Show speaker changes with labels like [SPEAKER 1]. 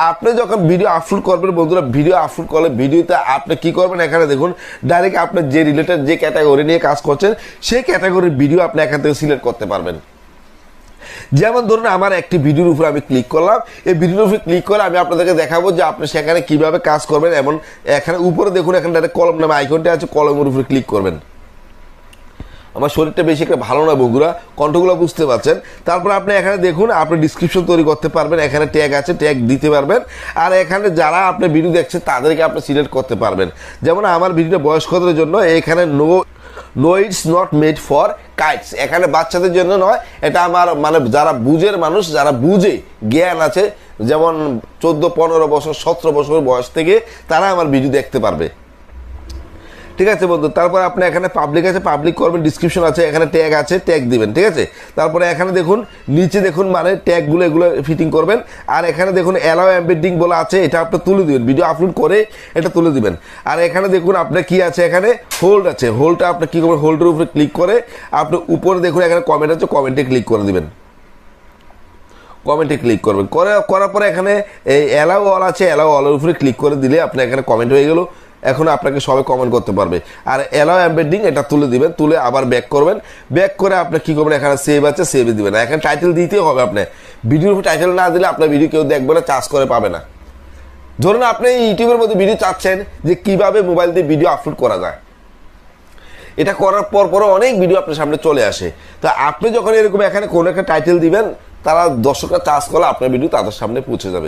[SPEAKER 1] আপনি যখন video upload করবেন বন্ধুরা, ভিডিও আপলোড করলে ভিডিওতে আপনি কি করবেন, এখানে দেখুন ডাইরেক্ট আপনার যে রিলেটেড যে ক্যাটাগরি নিয়ে কাজ করছেন সেই ক্যাটাগরির ভিডিও আপনি এখান থেকে সিলেক্ট করতে পারবেন। যেমন ধরুন আমার একটি ভিডিওর উপরে আমি ক্লিক করলাম, এই ভিডিওর উপরে ক্লিক করে আমি আপনাদেরকে দেখাবো যে আপনি সেখানে কিভাবে কাজ করবেন। এমন এখানে উপরে দেখুন এখানে একটা কলম নামে আইকনটা আছে, কলমের উপরে ক্লিক করবেন। আমার শরীরটা বেশি একটা ভালো না বন্ধুরা, কণ্ঠগুলো বুঝতে পারছেন। তারপর আপনি এখানে দেখুন আপনি ডিসক্রিপশন তৈরি করতে পারবেন, এখানে ট্যাগ আছে, ট্যাগ দিতে পারবেন। আর এখানে যারা আপনি ভিডিও দেখছেন তাদেরকে আপনি সিলেক্ট করতে পারবেন। যেমন আমার ভিডিওটা বয়স্কদের জন্য, এখানে no it's not made for kids, এখানে বাচ্চাদের জন্য নয়, এটা আমার মানে যারা বুঝের মানুষ, যারা বুঝে জ্ঞান আছে, যেমন 14, 15 বছর 17 বছর বয়স থেকে তারা আমার ভিডিও দেখতে পারবে। ঠিক আছে বন্ধু। তারপর আপনি এখানে পাবলিক আছে, পাবলিক করবেন, ডিসক্রিপশন আছে, এখানে ট্যাগ আছে, ট্যাগ দিবেন। ঠিক আছে। তারপরে এখানে দেখুন নিচে দেখুন মানে ট্যাগগুলো এগুলো ফিটিং করবেন। আর এখানে দেখুন অ্যালাউ এমবেডিং বলা আছে, এটা আপনি তুলে দিবেন, ভিডিও আপলোড করে এটা তুলে দিবেন। আর এখানে দেখুন আপনার কি আছে, এখানে হোল্ড আছে, হোল্ডটা আপনি কি করবেন, হোল্ডের উপরে ক্লিক করে আপনি উপরে দেখুন এখানে কমেন্ট আছে, কমেন্টে ক্লিক করে দিবেন, কমেন্টে ক্লিক করবেন। করার পরে এখানে এই অ্যালাউ অল আছে, অ্যালাউ অলের উপরে ক্লিক করে দিলে আপনি এখানে কমেন্ট হয়ে গেল। এখন আপনাকে সবাই কমেন্ট করতে পারবে। আর অ্যালাউ এমবেডিং এটা তুলে দিবেন, তুলে আবার ব্যাক করবেন, ব্যাক করে আপনি কি করবেন, এখানে সেভ আছে, সেভে দিবেন। এখানে টাইটেল দিতেই হবে, আপনি ভিডিওর উপর টাইটেল না দিলে আপনার ভিডিও কেউ দেখবে না, চার্জ করে পাবে না। ধরুন আপনি ইউটিউবের মধ্যে ভিডিও চাচ্ছেন যে কিভাবে মোবাইল দিয়ে ভিডিও আপলোড করা যায়, এটা করার পর অনেক ভিডিও আপনার সামনে চলে আসে। তো আপনি যখন এরকম এখানে কোনো একটা টাইটেল দিবেন, তারা দর্শকরা চার্জ করলে আপনার ভিডিও তাদের সামনে পৌঁছে যাবে।